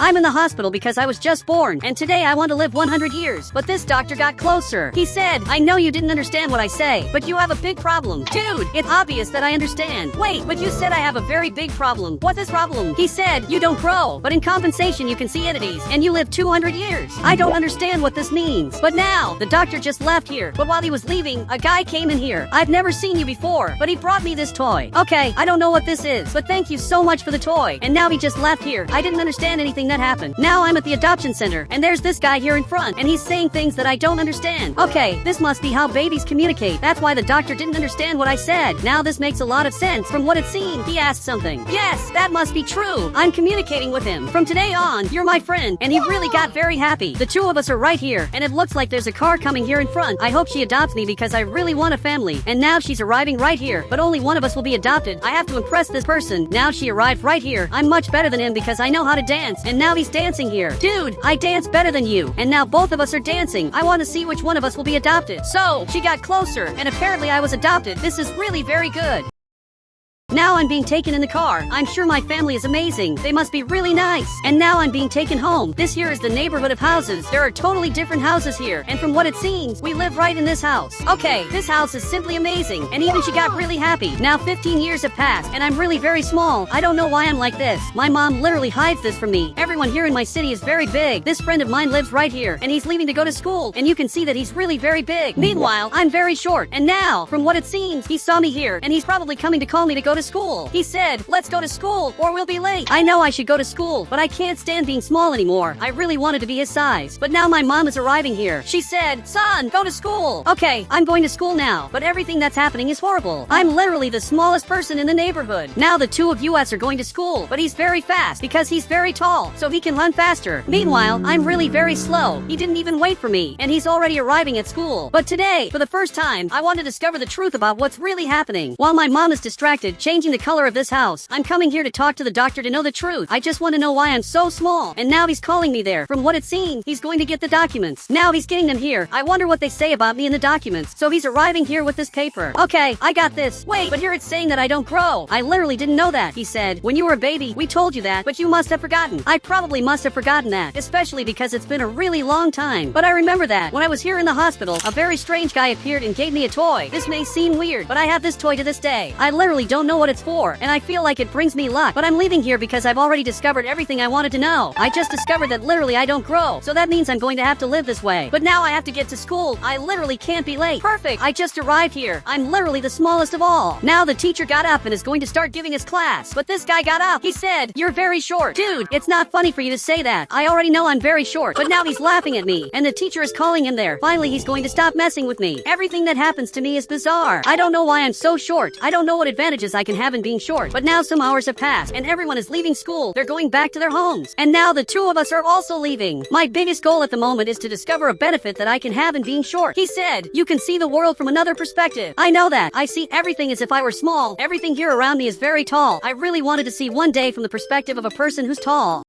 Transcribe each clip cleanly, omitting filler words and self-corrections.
I'm in the hospital because I was just born, and today I want to live 100 years. But this doctor got closer. He said, I know you didn't understand what I say, but you have a big problem. Dude, it's obvious that I understand. Wait, but you said I have a very big problem. What's this problem? He said, you don't grow, but in compensation you can see entities, and you live 200 years. I don't understand what this means. But now, the doctor just left here, but while he was leaving, a guy came in here. I've never seen you before, but he brought me this toy. Okay, I don't know what this is, but thank you so much for the toy. And now he just left here. I didn't understand anything that happened. Now I'm at the adoption center, and there's this guy here in front, and he's saying things that I don't understand. Okay, this must be how babies communicate. That's why the doctor didn't understand what I said. Now this makes a lot of sense. From what it seemed, he asked something. Yes, that must be true. I'm communicating with him. From today on, you're my friend, and he really got very happy. The two of us are right here, and it looks like there's a car coming here in front. I hope she adopts me because I really want a family. And now she's arriving right here, but only one of us will be adopted. I have to impress this person. Now she arrived right here. I'm much better than him because I know how to dance, and now he's dancing here. Dude, I dance better than you, and now both of us are dancing. I want to see which one of us will be adopted. So, she got closer, and apparently I was adopted. This is really very good. Now I'm being taken in the car. I'm sure my family is amazing. They must be really nice. And now I'm being taken home. This here is the neighborhood of houses. There are totally different houses here. And from what it seems, we live right in this house. Okay, this house is simply amazing. And even she got really happy. Now 15 years have passed, and I'm really very small. I don't know why I'm like this. My mom literally hides this from me. Everyone here in my city is very big. This friend of mine lives right here, and he's leaving to go to school. And you can see that he's really very big. Meanwhile, I'm very short. And now, from what it seems, he saw me here, and he's probably coming to call me to go to school. He said, let's go to school or we'll be late. I know I should go to school, but I can't stand being small anymore. I really wanted to be his size. But now my mom is arriving here. She said, son, go to school. Okay, I'm going to school now, but everything that's happening is horrible. I'm literally the smallest person in the neighborhood. Now the two of us are going to school, but he's very fast because he's very tall, so he can run faster. Meanwhile, I'm really very slow. He didn't even wait for me, and he's already arriving at school. But today, for the first time, I want to discover the truth about what's really happening. While my mom is distracted, changing the color of this house, I'm coming here to talk to the doctor to know the truth. I just want to know why I'm so small. And now he's calling me there. From what it seems, he's going to get the documents. Now he's getting them here. I wonder what they say about me in the documents. So he's arriving here with this paper. Okay, I got this. Wait, but here it's saying that I don't grow. I literally didn't know that. He said, when you were a baby, we told you that, but you must have forgotten. I probably must have forgotten that, especially because it's been a really long time. But I remember that when I was here in the hospital, a very strange guy appeared and gave me a toy. This may seem weird, but I have this toy to this day. I literally don't know what it's for, and I feel like it brings me luck. But I'm leaving here because I've already discovered everything I wanted to know. I just discovered that literally I don't grow, so that means I'm going to have to live this way. But now I have to get to school. I literally can't be late. Perfect. I just arrived here. I'm literally the smallest of all. Now the teacher got up and is going to start giving us class. But this guy got up. He said, you're very short. Dude, it's not funny for you to say that. I already know I'm very short. But now he's laughing at me, and the teacher is calling him there. Finally, he's going to stop messing with me. Everything that happens to me is bizarre. I don't know why I'm so short. I don't know what advantages I can have in being short. But now some hours have passed, and everyone is leaving school. They're going back to their homes. And now the two of us are also leaving. My biggest goal at the moment is to discover a benefit that I can have in being short. He said, you can see the world from another perspective. I know that. I see everything as if I were small. Everything here around me is very tall. I really wanted to see one day from the perspective of a person who's tall.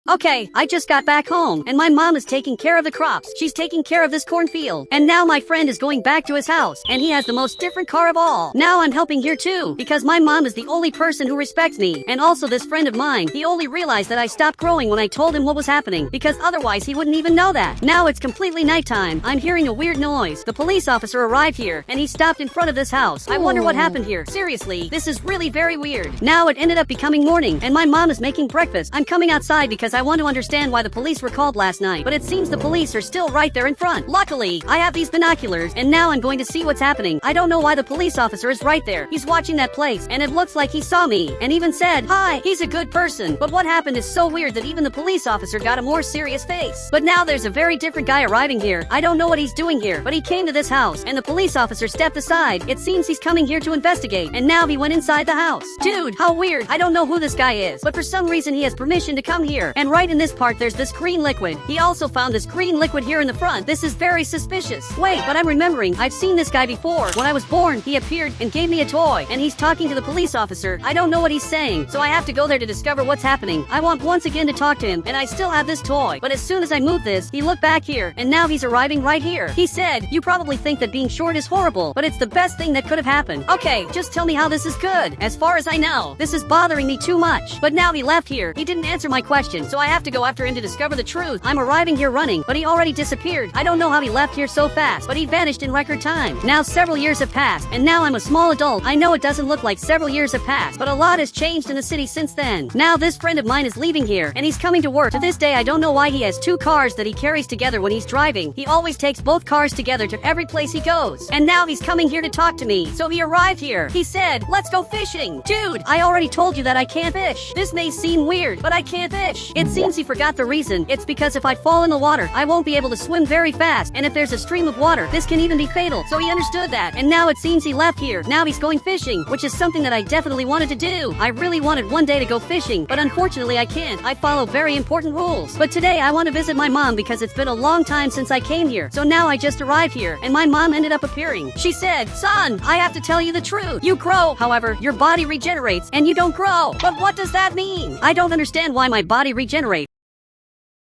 Okay, I just got back home, and my mom is taking care of the crops. She's taking care of this cornfield. And now my friend is going back to his house, and he has the most different car of all. Now I'm helping here too, because my mom is the only person who respects me. And also this friend of mine, he only realized that I stopped growing when I told him what was happening, because otherwise he wouldn't even know that. Now it's completely nighttime. I'm hearing a weird noise. The police officer arrived here, and he stopped in front of this house. I wonder what happened here. Seriously, this is really very weird. Now it ended up becoming morning, and my mom is making breakfast. I'm coming outside because I want to understand why the police were called last night, but it seems the police are still right there in front. Luckily, I have these binoculars, and now I'm going to see what's happening. I don't know why the police officer is right there. He's watching that place, and it looks like he saw me, and even said, hi, he's a good person. But what happened is so weird that even the police officer got a more serious face. But now there's a very different guy arriving here. I don't know what he's doing here, but he came to this house, and the police officer stepped aside. It seems he's coming here to investigate, and now he went inside the house. Dude, how weird. I don't know who this guy is, but for some reason he has permission to come here. And right in this part there's this green liquid. He also found this green liquid here in the front. This is very suspicious. Wait, but I'm remembering, I've seen this guy before. When I was born, he appeared and gave me a toy, and he's talking to the police officer. I don't know what he's saying, so I have to go there to discover what's happening. I want once again to talk to him, and I still have this toy. But as soon as I move this, he looked back here, and now he's arriving right here. He said, you probably think that being short is horrible, but it's the best thing that could have happened. Okay, just tell me how this is good. As far as I know, this is bothering me too much. But now he left here. He didn't answer my question, so so I have to go after him to discover the truth. I'm arriving here running, but he already disappeared. I don't know how he left here so fast, but he vanished in record time. Now several years have passed, and now I'm a small adult. I know it doesn't look like several years have passed, but a lot has changed in the city since then. Now this friend of mine is leaving here, and he's coming to work. To this day, I don't know why he has two cars that he carries together when he's driving. He always takes both cars together to every place he goes. And now he's coming here to talk to me. So he arrived here. He said, let's go fishing. Dude, I already told you that I can't fish. This may seem weird, but I can't fish. It seems he forgot the reason. It's because if I fall in the water, I won't be able to swim very fast. And if there's a stream of water, this can even be fatal. So he understood that. And now it seems he left here. Now he's going fishing, which is something that I definitely wanted to do. I really wanted one day to go fishing, but unfortunately I can't. I follow very important rules. But today I want to visit my mom because it's been a long time since I came here. So now I just arrived here, and my mom ended up appearing. She said, son, I have to tell you the truth. You grow, however, your body regenerates, and you don't grow. But what does that mean? I don't understand why my body regenerates.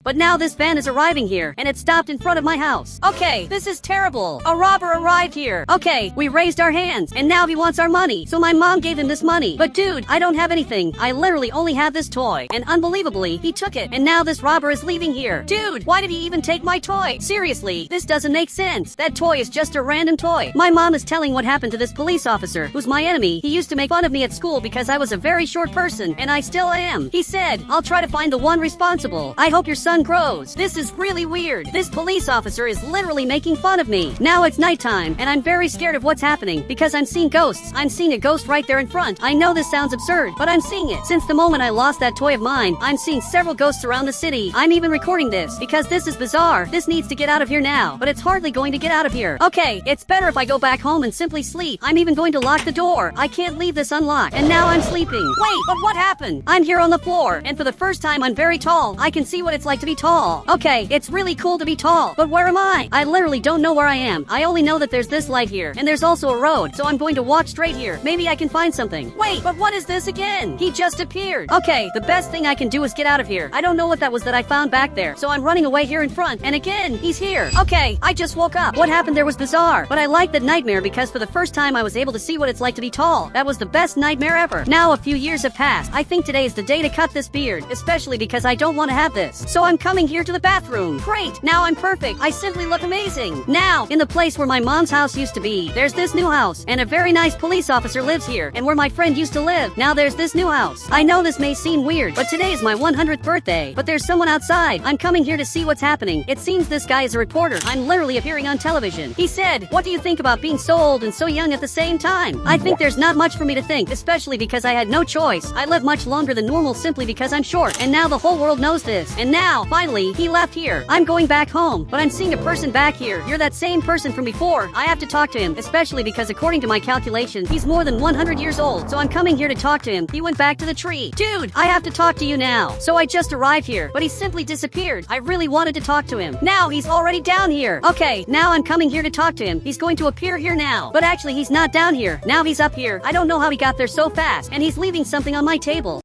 But now this van is arriving here, and it stopped in front of my house. Okay, this is terrible. A robber arrived here. Okay, we raised our hands, and now he wants our money. So my mom gave him this money. But dude, I don't have anything. I literally only have this toy. And unbelievably, he took it. And now this robber is leaving here. Dude, why did he even take my toy? Seriously, this doesn't make sense. That toy is just a random toy. My mom is telling what happened to this police officer, who's my enemy. He used to make fun of me at school because I was a very short person, and I still am. He said, I'll try to find the one responsible. I hope your son grows. This is really weird. This police officer is literally making fun of me. Now it's nighttime, and I'm very scared of what's happening because I'm seeing ghosts. I'm seeing a ghost right there in front. I know this sounds absurd, but I'm seeing it. Since the moment I lost that toy of mine, I'm seeing several ghosts around the city. I'm even recording this because this is bizarre. This needs to get out of here now, but it's hardly going to get out of here. Okay, it's better if I go back home and simply sleep. I'm even going to lock the door. I can't leave this unlocked, and now I'm sleeping. Wait, but what happened? I'm here on the floor, and for the first time I'm very tall. I can see what it's like to be tall. Okay, it's really cool to be tall, but where am I? I literally don't know where I am. I only know that there's this light here, and there's also a road, so I'm going to walk straight here. Maybe I can find something. Wait, but what is this again? He just appeared. Okay, the best thing I can do is get out of here. I don't know what that was that I found back there, so I'm running away here in front, and again, he's here. Okay, I just woke up. What happened there was bizarre, but I liked that nightmare because for the first time I was able to see what it's like to be tall. That was the best nightmare ever. Now a few years have passed. I think today is the day to cut this beard, especially because I don't want to have this. So I'm coming here to the bathroom. Great, now I'm perfect. I simply look amazing. Now, in the place where my mom's house used to be, there's this new house, and a very nice police officer lives here, and where my friend used to live, now there's this new house. I know this may seem weird, but today is my 100th birthday, but there's someone outside. I'm coming here to see what's happening. It seems this guy is a reporter. I'm literally appearing on television. He said, what do you think about being so old and so young at the same time? I think there's not much for me to think, especially because I had no choice. I live much longer than normal simply because I'm short, and now the whole world knows this. And now, finally, he left here. I'm going back home, but I'm seeing a person back here. You're that same person from before. I have to talk to him, especially because according to my calculations, he's more than 100 years old. So I'm coming here to talk to him. He went back to the tree. Dude, I have to talk to you now. So I just arrived here, but he simply disappeared. I really wanted to talk to him. Now he's already down here. Okay, now I'm coming here to talk to him. He's going to appear here now. But actually, he's not down here. Now he's up here. I don't know how he got there so fast, and he's leaving something on my table.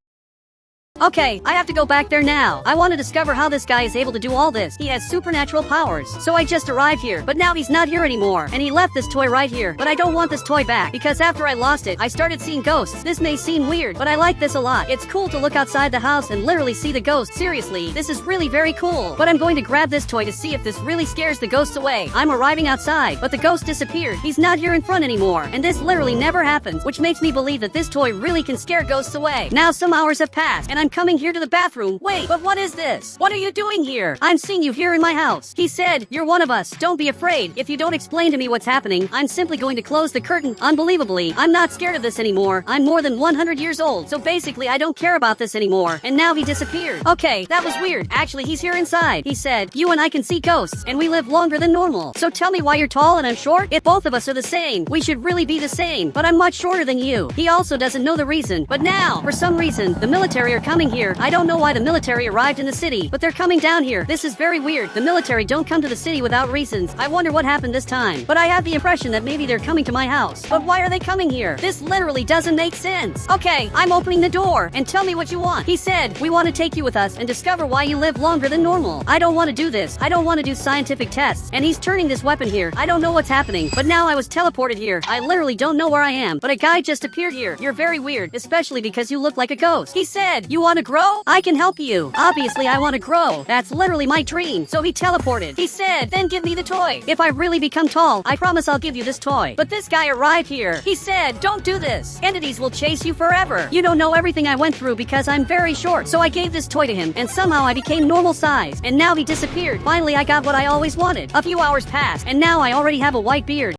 Okay, I have to go back there now. I want to discover how this guy is able to do all this. He has supernatural powers. So I just arrived here, but now he's not here anymore. And he left this toy right here. But I don't want this toy back, because after I lost it, I started seeing ghosts. This may seem weird, but I like this a lot. It's cool to look outside the house and literally see the ghosts. Seriously, this is really very cool. But I'm going to grab this toy to see if this really scares the ghosts away. I'm arriving outside, but the ghost disappeared. He's not here in front anymore. And this literally never happens, which makes me believe that this toy really can scare ghosts away. Now some hours have passed, and I'm coming here to the bathroom. Wait, but what is this? What are you doing here? I'm seeing you here in my house. He said, you're one of us. Don't be afraid. If you don't explain to me what's happening, I'm simply going to close the curtain. Unbelievably, I'm not scared of this anymore. I'm more than 100 years old, so basically I don't care about this anymore. And now he disappeared. Okay, that was weird. Actually, he's here inside. He said, you and I can see ghosts, and we live longer than normal. So tell me why you're tall and I'm short? If both of us are the same, we should really be the same. But I'm much shorter than you. He also doesn't know the reason. But now, for some reason, the military are coming here. I don't know why the military arrived in the city, but they're coming down here. This is very weird. The military don't come to the city without reasons. I wonder what happened this time. But I have the impression that maybe they're coming to my house. But why are they coming here? This literally doesn't make sense. Okay, I'm opening the door, and tell me what you want. He said, we want to take you with us and discover why you live longer than normal. I don't want to do this. I don't want to do scientific tests. And he's turning this weapon here. I don't know what's happening, but now I was teleported here. I literally don't know where I am, but a guy just appeared here. You're very weird, especially because you look like a ghost. He said, you want to grow? I can help you. Obviously, I want to grow. That's literally my dream. So he teleported. He said, then give me the toy. If I really become tall, I promise I'll give you this toy. But this guy arrived here. He said, don't do this. Entities will chase you forever. You don't know everything I went through because I'm very short. So I gave this toy to him, and somehow I became normal size. And now he disappeared. Finally, I got what I always wanted. A few hours passed, and now I already have a white beard.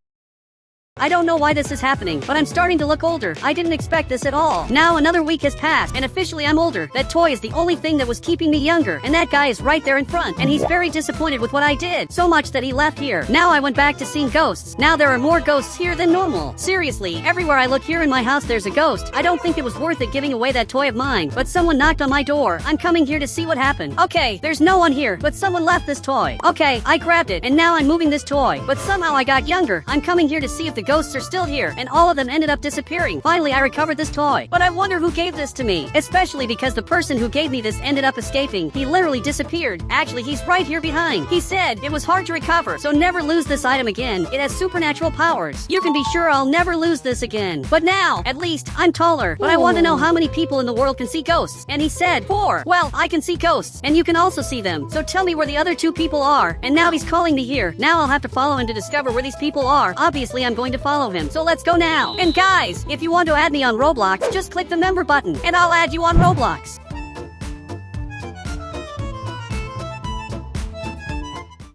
I don't know why this is happening, but I'm starting to look older. I didn't expect this at all. Now another week has passed, and officially I'm older. That toy is the only thing that was keeping me younger, and that guy is right there in front, and he's very disappointed with what I did. So much that he left here. Now I went back to seeing ghosts. Now there are more ghosts here than normal. Seriously, everywhere I look here in my house there's a ghost. I don't think it was worth it giving away that toy of mine, but someone knocked on my door. I'm coming here to see what happened. Okay, there's no one here, but someone left this toy. Okay, I grabbed it, and now I'm moving this toy, but somehow I got younger. I'm coming here to see if the ghosts are still here, and all of them ended up disappearing. Finally, I recovered this toy, but I wonder who gave this to me, especially because the person who gave me this ended up escaping. He literally disappeared. Actually, he's right here behind. He said it was hard to recover, so never lose this item again. It has supernatural powers. You can be sure I'll never lose this again. But now, at least, I'm taller. But I want to know how many people in the world can see ghosts. And he said 4. Well, I can see ghosts, and you can also see them. So tell me where the other 2 people are. And now he's calling me here. Now I'll have to follow him to discover where these people are. Obviously, I'm going to follow him. So let's go now. And guys, if you want to add me on Roblox, just click the member button, and I'll add you on Roblox.